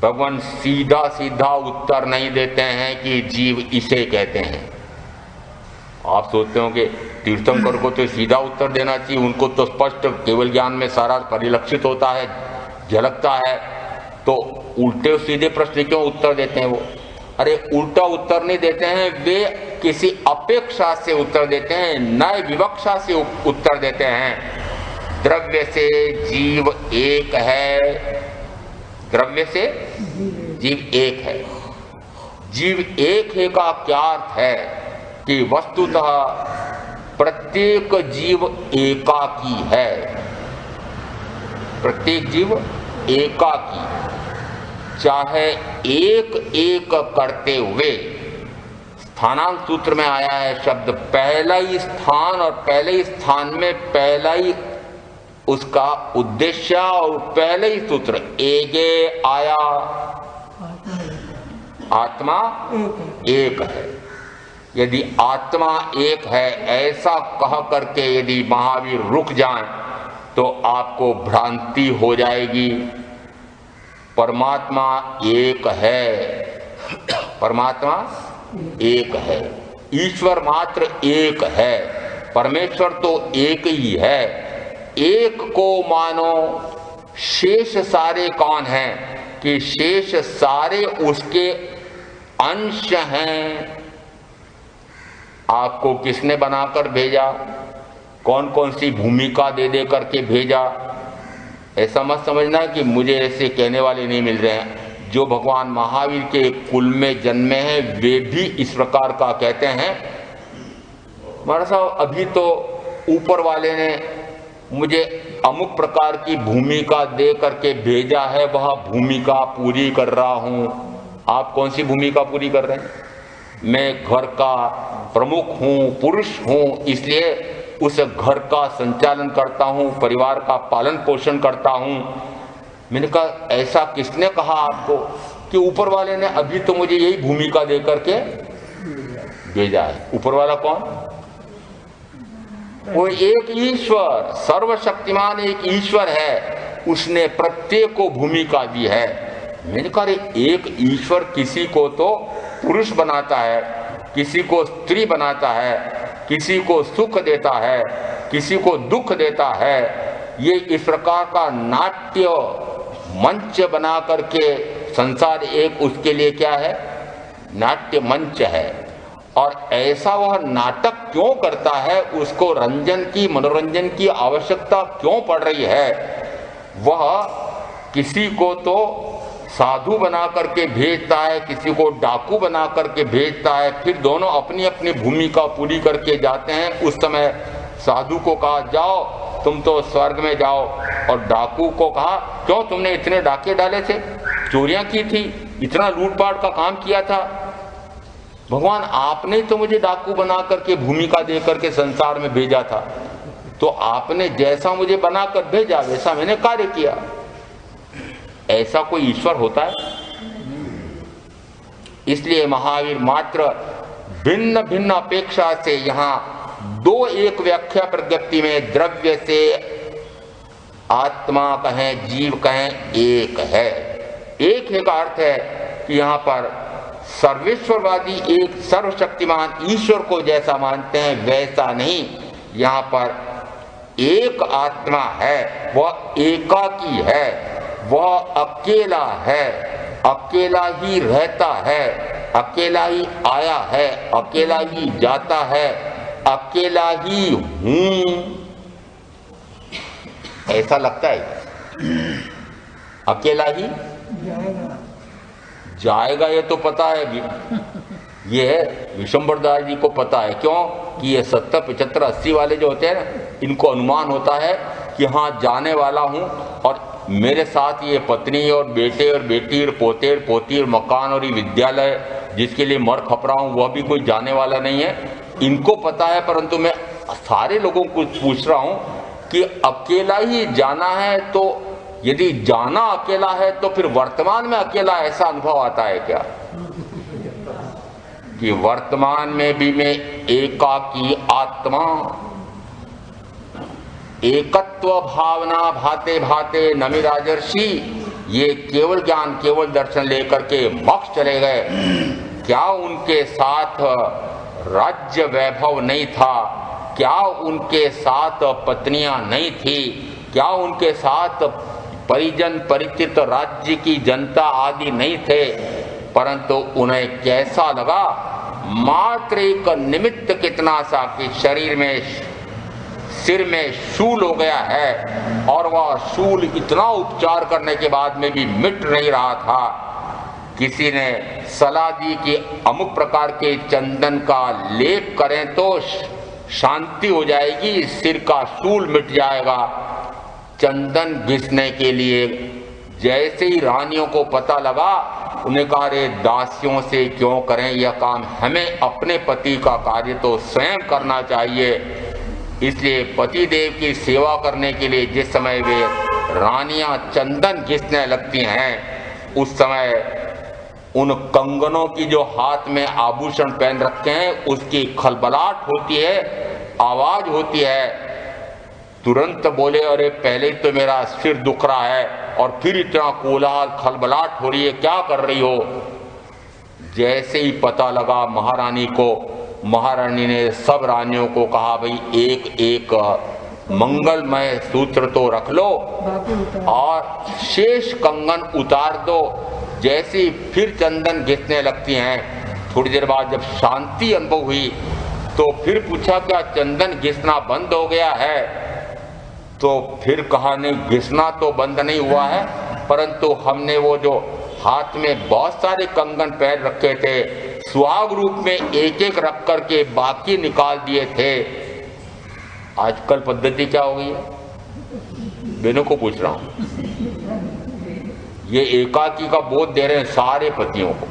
भगवान सीधा सीधा उत्तर नहीं देते हैं कि जीव इसे कहते हैं। आप सोचते हो कि तीर्थंकर को तो सीधा उत्तर देना चाहिए, उनको तो स्पष्ट केवल ज्ञान में सारा परिलक्षित होता है, झलकता है, तो उल्टे सीधे प्रश्न क्यों उत्तर देते हैं वो? अरे उल्टा उत्तर नहीं देते हैं, वे किसी अपेक्षा से उत्तर देते हैं, नए विवक्षा से उत्तर देते हैं। द्रव्य से जीव एक है, द्रव्य से जीव एक है। जीव एक है का क्या अर्थ है कि वस्तुतः प्रत्येक जीव एकाकी है, प्रत्येक जीव एकाकी, चाहे एक एक करते हुए। स्थानांक सूत्र में आया है शब्द, पहला ही स्थान, और पहले ही स्थान में पहला ही उसका उद्देश्य और पहले ही सूत्र एगे आया, आत्मा एक है। यदि आत्मा एक है ऐसा कह करके यदि महावीर रुक जाएं तो आपको भ्रांति हो जाएगी। परमात्मा एक है, परमात्मा एक है, ईश्वर मात्र एक है, परमेश्वर तो एक ही है। एक को मानो शेष सारे कौन हैं कि शेष सारे उसके अंश हैं। आपको किसने बनाकर भेजा, कौन कौन सी भूमिका दे दे करके भेजा, ऐसा मत समझना कि मुझे ऐसे कहने वाले नहीं मिल रहे हैं। जो भगवान महावीर के कुल में जन्मे हैं वे भी इस प्रकार का कहते हैं महाराज साहब अभी तो ऊपर वाले ने मुझे अमुक प्रकार की भूमिका दे करके भेजा है, वह भूमिका पूरी कर रहा हूं। आप कौन सी भूमिका पूरी कर रहे हैं? मैं घर का प्रमुख हूं, पुरुष हूं, इसलिए उस घर का संचालन करता हूं, परिवार का पालन पोषण करता हूं। मैंने कहा ऐसा किसने कहा आपको कि ऊपर वाले ने अभी तो मुझे यही भूमिका दे करके भेजा है? ऊपर वाला कौन? वो एक ईश्वर, सर्वशक्तिमान एक ईश्वर है, उसने प्रत्येक को भूमिका दी है। मैंने कहा एक ईश्वर किसी को तो पुरुष बनाता है, किसी को स्त्री बनाता है, किसी को सुख देता है, किसी को दुख देता है। ये इस प्रकार का नाट्य मंच बना करके संसार एक उसके लिए क्या है? नाट्य मंच है। और ऐसा वह नाटक क्यों करता है, उसको रंजन की, मनोरंजन की आवश्यकता क्यों पड़ रही है? वह किसी को तो साधु बना करके भेजता है, किसी को डाकू बना करके भेजता है, फिर दोनों अपनी अपनी भूमिका पूरी करके जाते हैं। उस समय साधु को कहा जाओ तुम तो स्वर्ग में जाओ, और डाकू को कहा क्यों तुमने इतने डाके डाले थे, चोरियां की थी, इतना लूटपाट का काम किया था। भगवान आपने तो मुझे डाकू बना करके भूमिका दे करके संसार में भेजा था, तो आपने जैसा मुझे बनाकर भेजा वैसा मैंने कार्य किया। ऐसा कोई ईश्वर होता है? इसलिए महावीर मात्र भिन्न भिन्न अपेक्षा से यहां दो एक व्याख्या प्रज्ञप्ति में द्रव्य से आत्मा कहें जीव कहें एक है। एक का अर्थ है कि यहां पर सर्वेश्वरवादी एक सर्वशक्तिमान ईश्वर को जैसा मानते हैं वैसा नहीं, यहां पर एक आत्मा है, वह एकाकी है, वह अकेला है, अकेला ही रहता है, अकेला ही आया है, अकेला ही जाता है, अकेला ही हूं। ऐसा लगता है अकेला ही जाएगा, ये तो पता है, ये विशंबरदास जी को पता है। क्यों कि ये 70, 75, 80 वाले जो होते हैं ना, इनको अनुमान होता है कि हाँ जाने वाला हूं, और मेरे साथ ये पत्नी और बेटे और बेटी और पोते और पोती और मकान और ये विद्यालय जिसके लिए मर खप रहा हूं, वह भी कोई जाने वाला नहीं है। इनको पता है, परंतु मैं सारे लोगों को पूछ रहा हूं कि अकेला ही जाना है, तो यदि जाना अकेला है तो फिर वर्तमान में अकेला ऐसा अनुभव आता है क्या कि वर्तमान में भी मैं एकाकी आत्मा, एकत्व भावना भाते भाते नमी राजर्षि, ये केवल ज्ञान केवल दर्शन लेकर के मोक्ष चले गए। क्या उनके साथ राज्य वैभव नहीं था? क्या उनके साथ पत्नियां नहीं थी? क्या उनके साथ परिजन परिचित राज्य की जनता आदि नहीं थे? परंतु उन्हें कैसा लगा, मात्र एक निमित्त कितना सा कि शरीर में, सिर में शूल हो गया है, और वह शूल इतना उपचार करने के बाद में भी मिट नहीं रहा था। किसी ने सलाह दी कि अमुक प्रकार के चंदन का लेप करें तो शांति हो जाएगी, सिर का शूल मिट जाएगा। चंदन घिसने के लिए जैसे ही रानियों को पता लगा, उन्हें कहा रे दासियों से क्यों करें यह काम, हमें अपने पति का कार्य तो स्वयं करना चाहिए। इसलिए पति देव की सेवा करने के लिए जिस समय वे रानियां चंदन घिसने लगती हैं, उस समय उन कंगनों की जो हाथ में आभूषण पहन रखे हैं उसकी खलबलाहट होती है, आवाज होती है। तुरंत बोले अरे पहले तो मेरा सिर दुख रहा है और फिर इतना कोलाहल खलबलाहट हो रही है, क्या कर रही हो? जैसे ही पता लगा महारानी को, महारानी ने सब रानियों को कहा भाई एक एक मंगलमय सूत्र तो रख लो और शेष कंगन उतार दो। जैसे ही फिर चंदन घिसने लगती हैं, थोड़ी देर बाद जब शांति अनुभव हुई तो फिर पूछा क्या चंदन घिसना बंद हो गया है? तो फिर कहा नहीं, घिसना तो बंद नहीं हुआ है, परंतु हमने वो जो हाथ में बहुत सारे कंगन पहन रखे थे सुहाग रूप में एक एक रख करके बाकी निकाल दिए थे। आजकल पद्धति क्या हो गई है, बहनों को पूछ रहा हूं, ये एकाकी का बोध दे रहे हैं सारे पतियों को।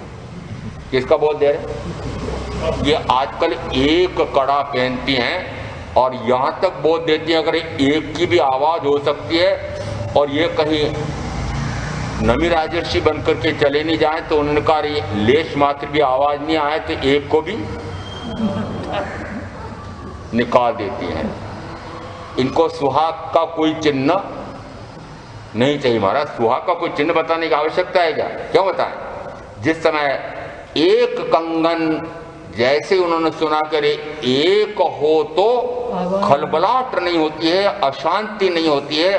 किसका बोध दे रहे हैं? ये आजकल एक कड़ा पहनती हैं और यहां तक बोध देती हैं अगर एक की भी आवाज हो सकती है और ये कहीं नमी राजर्षि बनकर के चले नहीं जाए तो उन्होंने कहा लेश मात्र भी आवाज नहीं आए तो एक को भी निकाल देती हैं। इनको सुहाग का कोई चिन्ह नहीं चाहिए महाराज। सुहाग का कोई चिन्ह बताने की आवश्यकता है क्या? क्यों बताएं? जिस समय एक कंगन जैसे उन्होंने सुना करे एक हो तो खलबलाहट नहीं होती है, अशांति नहीं होती है,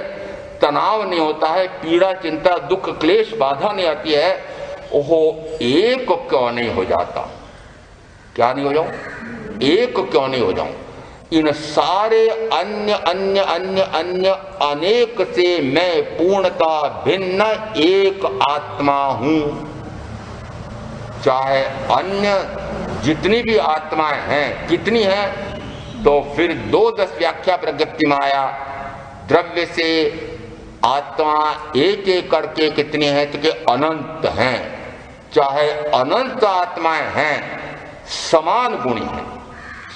तनाव नहीं होता है, पीड़ा चिंता दुख क्लेश बाधा नहीं आती है। ओहो, एक क्यों नहीं हो जाता? क्या नहीं हो जाऊं? एक क्यों नहीं हो जाऊं? इन सारे अन्य अन्य अन्य अन्य अनेक से मैं पूर्णता भिन्न एक आत्मा हूं। चाहे अन्य जितनी भी आत्माएं हैं, कितनी हैं, तो फिर 2-10 व्याख्या प्रगति में आया। द्रव्य से आत्मा एक एक करके कितनी है तो कि अनंत हैं। चाहे अनंत आत्माएं हैं, समान गुणी है।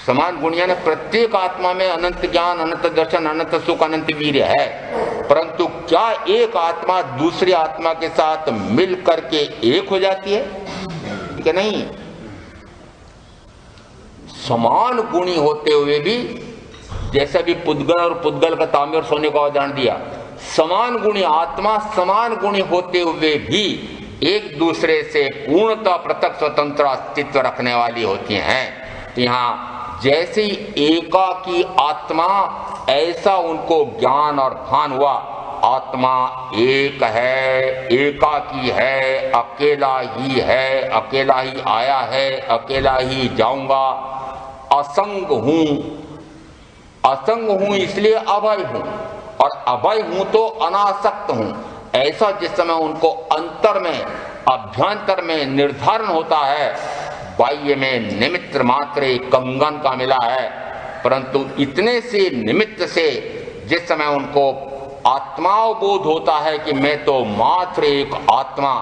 समान गुणी यानी प्रत्येक आत्मा में अनंत ज्ञान, अनंत दर्शन, अनंत सुख, अनंत वीर्य है। परंतु क्या एक आत्मा दूसरी आत्मा के साथ मिल करके एक हो जाती है कि नहीं? समान गुणी होते हुए भी, जैसा भी पुद्गल और पुद्गल का तांबे और सोने का उदाहरण दिया, समान गुणी आत्मा समान गुणी होते हुए भी एक दूसरे से पूर्णतः पृथक स्वतंत्र अस्तित्व रखने वाली होती हैं। यहाँ जैसे ही एका की आत्मा, ऐसा उनको ज्ञान और भान हुआ आत्मा एक है, एकाकी है, अकेला ही है, अकेला ही आया है, अकेला ही जाऊंगा, असंग हूं। असंग हूं इसलिए अभय हूं, और अभय हूं तो अनासक्त हूं। ऐसा जिस समय उनको अंतर में, अभ्यंतर में निर्धारण होता है, बाह्य में निमित्त मात्र एक कंगन का मिला है, परंतु इतने से निमित्त से जिस समय उनको आत्मावबोध होता है कि मैं तो मात्र एक आत्मा,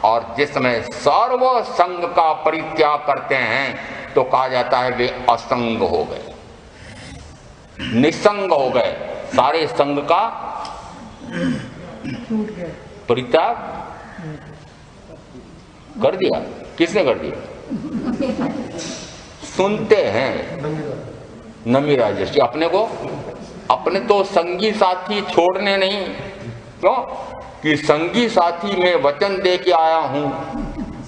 और जिस समय सर्व संग का परित्याग करते हैं तो कहा जाता है वे असंग हो गए, निसंग हो गए। सारे संग का परित्याग कर दिया। किसने कर दिया? सुनते हैं नमी राजर्षि अपने तो संगी साथी छोड़ने नहीं। क्यों? कि संगी साथी में वचन दे के आया हूं,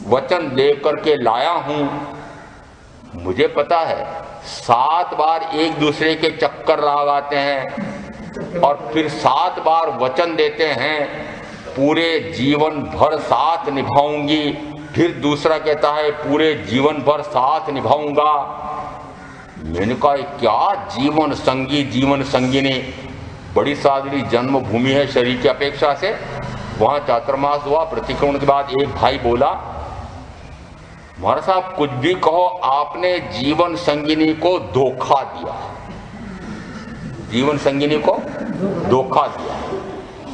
वचन दे करके लाया हूं। मुझे पता है 7 बार एक दूसरे के चक्कर लगाते हैं और फिर 7 बार वचन देते हैं पूरे जीवन भर साथ निभाऊंगी, फिर दूसरा कहता है पूरे जीवन भर साथ निभाऊंगा। मैंने कहा क्या जीवन संगी, जीवन संगिनी, बड़ी सादरी जन्मभूमि है शरीर की अपेक्षा से। वहां चातुर्मास हुआ, प्रतिक्रमण के बाद एक भाई बोला, महाराज साहब कुछ भी कहो, आपने जीवन संगिनी को धोखा दिया, जीवन संगिनी को धोखा दिया।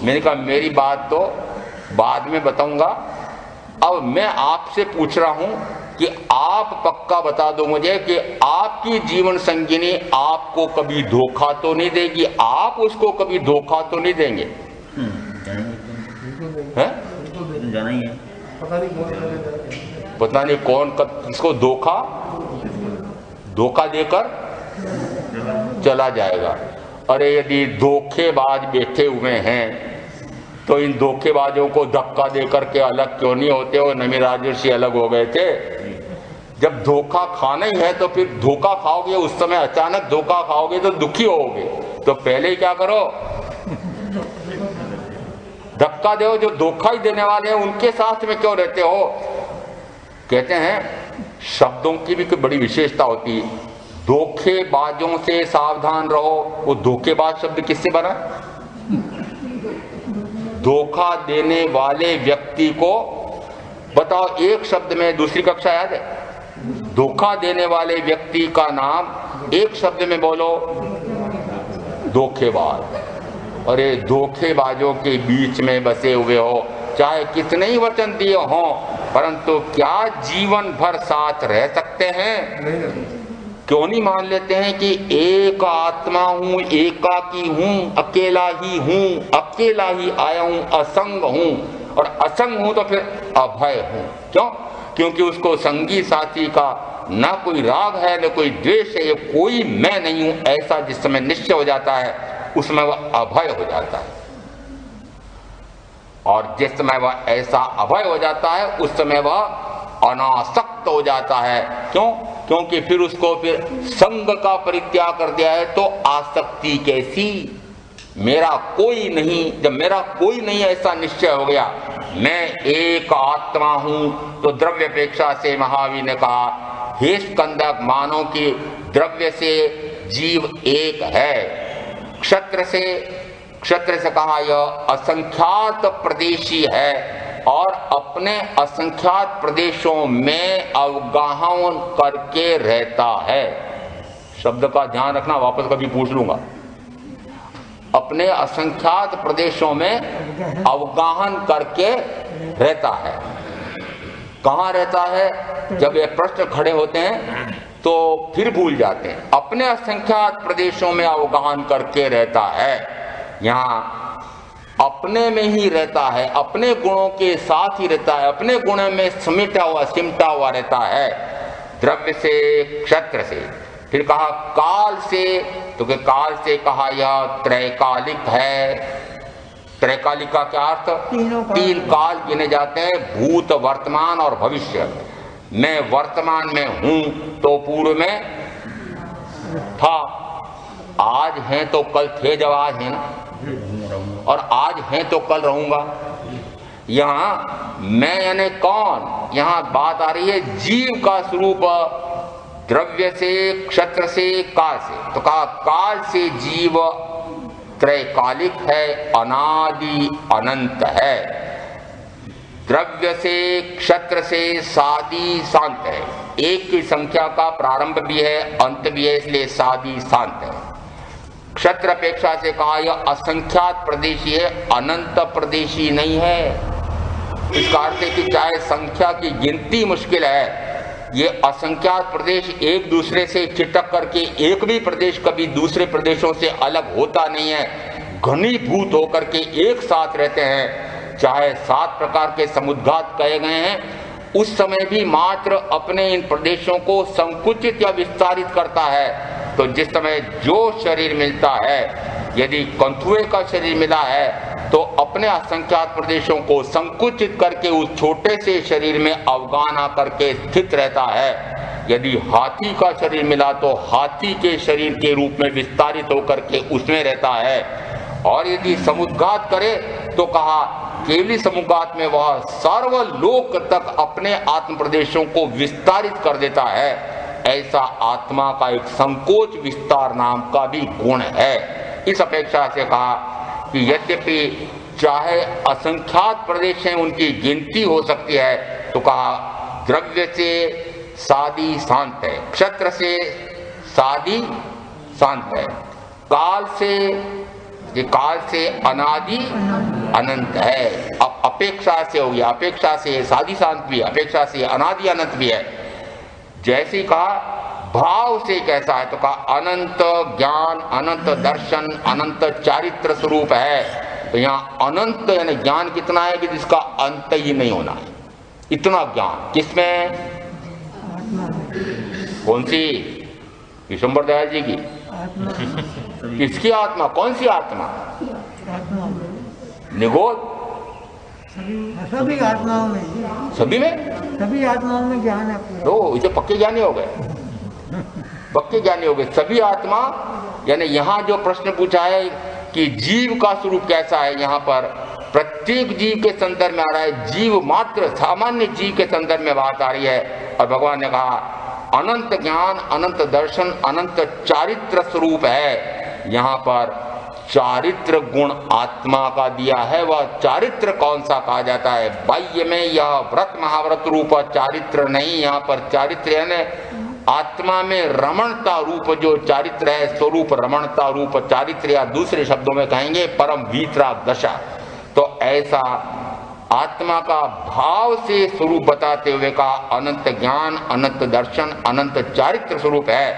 मैंने कहा मेरी बात तो बाद में बताऊंगा, अब मैं आपसे पूछ रहा हूं कि आप पक्का बता दो मुझे कि आपकी जीवन संगिनी आपको कभी धोखा तो नहीं देगी, आप उसको कभी धोखा तो नहीं देंगे? हैं? जाना ही है। पता नहीं कौन किसको धोखा देकर चला जाएगा। अरे यदि धोखेबाज बैठे हुए हैं तो इन धोखेबाजों को धक्का देकर के अलग क्यों नहीं होते? वो नमी राजर्षि अलग हो गए थे। जब धोखा खाना ही है तो फिर धोखा खाओगे, उस समय अचानक धोखा खाओगे तो दुखी होगे, तो पहले ही क्या करो, धक्का दो। जो धोखा ही देने वाले हैं उनके साथ में क्यों रहते हो? कहते हैं शब्दों की भी कोई बड़ी विशेषता होती है। धोखेबाजों से सावधान रहो। वो धोखेबाज शब्द किससे बना? धोखा देने वाले व्यक्ति को बताओ एक शब्द में, दूसरी कक्षा याद है, धोखा देने वाले व्यक्ति का नाम एक शब्द में बोलो, धोखेबाज। और ये धोखेबाजों के बीच में बसे हुए हो, चाहे कितने ही वचन दिए हों, परंतु क्या जीवन भर साथ रह सकते हैं? क्यों नहीं मान लेते हैं कि एक आत्मा हूं, एकाकी हूं, अकेला ही हूं, अकेला ही आया हूं, असंग हूं, और असंग हूं तो फिर अभय हूं। क्यों? क्योंकि उसको संगी साथी का ना कोई राग है न कोई द्वेष है, ये कोई मैं नहीं हूं ऐसा जिस समय निश्चय हो जाता है, उस समय वह अभय हो जाता है। और जिस समय वह ऐसा अभय हो जाता है, उस समय वह अनासक्त हो जाता है। क्यों? क्योंकि फिर उसको फिर संग का परित्याग कर दिया है, तो आसक्ति कैसी? मेरा कोई नहीं, जब मेरा कोई नहीं ऐसा निश्चय हो गया, मैं एक आत्मा हूं, तो द्रव्य अपेक्षा से महावीर ने कहा, हे स्कंदक, मानो कि द्रव्य से जीव एक है। क्षत्र से कहा यह असंख्यात प्रदेशी है और अपने असंख्यात प्रदेशों में अवगाहन करके रहता है। शब्द का ध्यान रखना, वापस कभी पूछ लूंगा। अपने असंख्यात प्रदेशों में अवगाहन करके रहता है। कहाँ रहता है? जब ये प्रश्न खड़े होते हैं तो फिर भूल जाते हैं। अपने असंख्यात प्रदेशों में अवगाहन करके रहता है, यहाँ अपने में ही रहता है, अपने गुणों के साथ ही रहता है, अपने गुणों में सिमटा हुआ रहता है। द्रव्य से, क्षत्र से, फिर कहा काल से, तो कि काल से कहा यह त्रैकालिक है। त्रैकालिक का क्या अर्थ? तीन काल गिने जाते हैं, भूत, वर्तमान और भविष्य। मैं वर्तमान में हूं तो पूर्व में था, आज हैं तो कल थे, जब आज है ना, और आज हैं तो कल रहूंगा। यहाँ मैं यानी कौन? यहाँ बात आ रही है जीव का स्वरूप, द्रव्य से, क्षत्र से, काल से। तो कहा काल से जीव त्रैकालिक है, अनादि अनंत है। द्रव्य से, क्षत्र से सादी शांत है, एक की संख्या का प्रारंभ भी है, अंत भी है, इसलिए सादी शांत है। क्षत्र अपेक्षा से कहा यह असंख्यात प्रदेशी है, अनंत प्रदेशी नहीं है। इसका अर्थ है कि चाहे संख्या की गिनती मुश्किल है, ये असंख्यात प्रदेश एक दूसरे से चिटक करके एक भी प्रदेश कभी दूसरे प्रदेशों से अलग होता नहीं है, घनीभूत होकर के एक साथ रहते हैं। चाहे 7 प्रकार के समुद्घात कहे गए हैं, उस समय भी मात्र अपने इन प्रदेशों को संकुचित या विस्तारित करता है। तो जिस समय जो शरीर मिलता है, यदि कंथुए का शरीर मिला है तो अपने असंख्यात प्रदेशों को संकुचित करके उस छोटे से शरीर में अवगान आकर के स्थित रहता है। यदि हाथी का शरीर मिला तो हाथी के शरीर के रूप में विस्तारित होकर के उसमें रहता है। और यदि समुद्घात करे तो कहा केवली समुद्घात में वह सर्वलोक तक अपने आत्म प्रदेशों को विस्तारित कर देता है। ऐसा आत्मा का एक संकोच विस्तार नाम का भी गुण है। इस अपेक्षा से कहा कि यद्यपि चाहे असंख्यात प्रदेश हैं, उनकी गिनती हो सकती है, तो कहा द्रव्य से सादी शांत है, क्षत्र से सादी शांत है, काल से अनादि अनंत है। अब अपेक्षा से हो गया, अपेक्षा से सादी शांत भी, अपेक्षा से अनादि अनंत भी है। जैसे कहा भाव से कैसा है, तो कहा अनंत ज्ञान, अनंत दर्शन, अनंत चारित्र स्वरूप है। तो यहाँ अनंत यानी ज्ञान कितना है कि जिसका अंत ही नहीं होना है, इतना ज्ञान। किसमें? कौन सी? विशंबर दयाल जी की? किसकी आत्मा? कौन सी आत्मा? निगोद? सभी आत्माओं में, सभी आत्माओं में ज्ञान है। तो इसे पक्के ज्ञानी हो गए, पक्के ज्ञानी हो गए सभी आत्मा। यानी यहाँ जो प्रश्न पूछा है कि जीव का स्वरूप कैसा है, यहाँ पर प्रत्येक जीव के संदर्भ में आ रहा है, जीव मात्र सामान्य जीव के संदर्भ में बात आ रही है। और भगवान ने कहा अनंत ज्ञान, अनंत दर्शन, अनंत चारित्र स्वरूप है। यहाँ पर चारित्र गुण आत्मा का दिया है। वह चारित्र कौन सा कहा जाता है? बाह्य में यह व्रत महाव्रत रूप चारित्र नहीं, यहाँ पर चारित्र यानी आत्मा में रमणता रूप जो चारित्र है, स्वरूप रमणता रूप चारित्र, या दूसरे शब्दों में कहेंगे परम वीतराग दशा। तो ऐसा आत्मा का भाव से स्वरूप बताते हुए कहा अनंत ज्ञान, अनंत दर्शन, अनंत चारित्र स्वरूप है।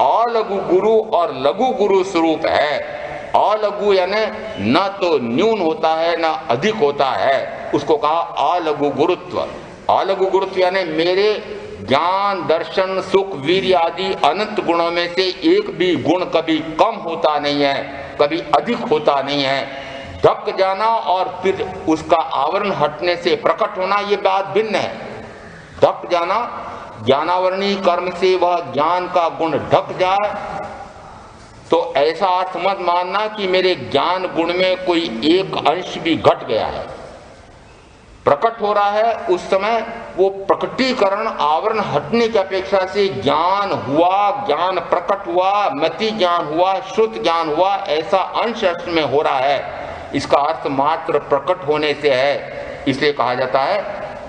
अलघु गुरु और लघु गुरु स्वरूप है। अलघु यानी न तो न्यून होता है न अधिक होता है, उसको कहा अलघु गुरुत्व। अलघु गुरुत्व यानी मेरे ज्ञान, दर्शन, सुख, वीर्य आदि अनंत गुणों में से एक भी गुण कभी कम होता नहीं है, कभी अधिक होता नहीं है। ढक जाना और फिर उसका आवरण हटने से प्रकट होना, ये बात भिन्न है। ढक जाना, ज्ञानावरणी कर्म से वह ज्ञान का गुण ढक जाए, तो ऐसा अर्थ मत मानना कि मेरे ज्ञान गुण में कोई एक अंश भी घट गया है। प्रकट हो रहा है उस समय वो प्रकटीकरण, आवरण हटने की अपेक्षा से ज्ञान हुआ, ज्ञान प्रकट हुआ, मति ज्ञान हुआ, श्रुत ज्ञान हुआ, ऐसा अंश में हो रहा है। इसका अर्थ मात्र प्रकट होने से है। इसलिए कहा जाता है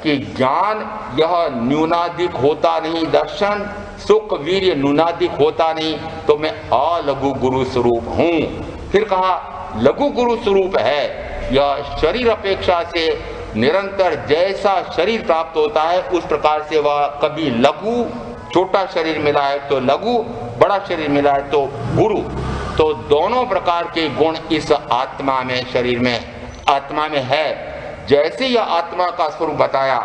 कि ज्ञान यह न्यूनाधिक होता नहीं, दर्शन, सुख, वीर्य न्यूनाधिक होता नहीं, तो मैं अलघु गुरु स्वरूप हूं। फिर कहा लघु गुरु स्वरूप है, यह शरीर अपेक्षा से निरंतर जैसा शरीर प्राप्त होता है उस प्रकार से वह कभी लघु, छोटा शरीर मिला है तो लघु, बड़ा शरीर मिला है तो गुरु। तो दोनों प्रकार के गुण इस आत्मा में, शरीर में, आत्मा में है। जैसे यह आत्मा का स्वरूप बताया,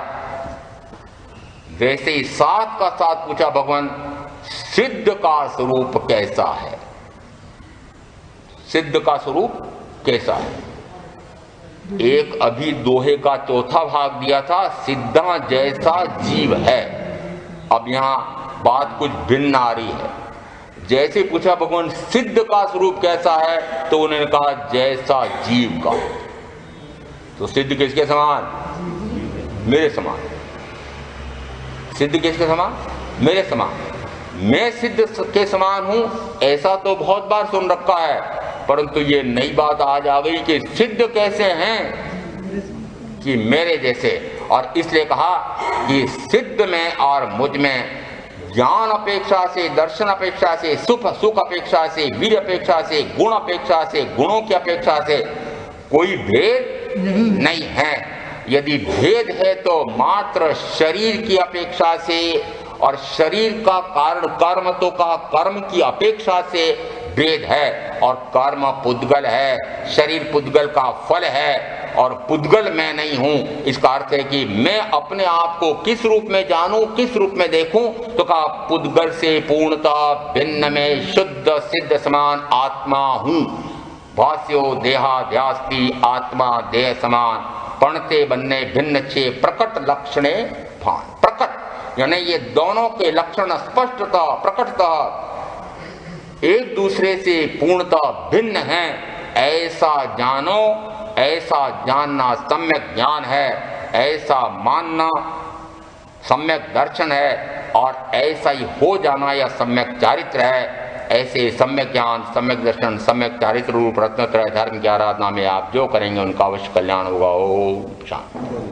वैसे ही साथ का साथ पूछा भगवान सिद्ध का स्वरूप कैसा है? सिद्ध का स्वरूप कैसा है? एक अभी दोहे का चौथा भाग दिया था, सिद्धा जैसा जीव है। अब यहां बात कुछ भिन्न आ रही है। जैसे पूछा भगवान सिद्ध का स्वरूप कैसा है, तो उन्होंने कहा जैसा जीव का। तो सिद्ध किसके समान? मेरे समान। सिद्ध किसके समान? मेरे समान। मैं सिद्ध के समान हूं, ऐसा तो बहुत बार सुन रखा है, परंतु ये नई बात आज आ गई कि सिद्ध कैसे हैं? कि मेरे जैसे। और इसलिए कहा कि सिद्ध में और मुझ में ज्ञान अपेक्षा से, दर्शन अपेक्षा से, सुख अपेक्षा से, वीर अपेक्षा से, गुण अपेक्षा से, गुणों की अपेक्षा से कोई भेद नहीं है। यदि भेद है तो मात्र शरीर की अपेक्षा से, और शरीर का कारण कर्म तो कहा कर्म की अपेक्षा से भेद है। और कर्म पुद्गल है, शरीर पुद्गल का फल है, और पुद्गल मैं नहीं हूं। इसका अर्थ है कि मैं अपने आप को किस रूप में जानूं, किस रूप में देखूं, तो कहा पुद्गल से पूर्णतः भिन्न में शुद्ध सिद्ध समान आत्मा हूं। भाष्यो देहाध्यास्ति आत्मा देह समान, पणते बनने भिन्न छे प्रकट लक्षणे भान। प्रकट यानी ये दोनों के लक्षण स्पष्टतः, प्रकटतः एक दूसरे से पूर्णतः भिन्न हैं, ऐसा जानो। ऐसा जानना सम्यक ज्ञान है, ऐसा मानना सम्यक दर्शन है, और ऐसा ही हो जाना यह सम्यक चारित्र है। ऐसे सम्यक ज्ञान, सम्यक दर्शन, सम्यक चारित्र रूप रत्नत्रय धर्म की आराधना में आप जो करेंगे उनका अवश्य कल्याण होगा। ओम शांति।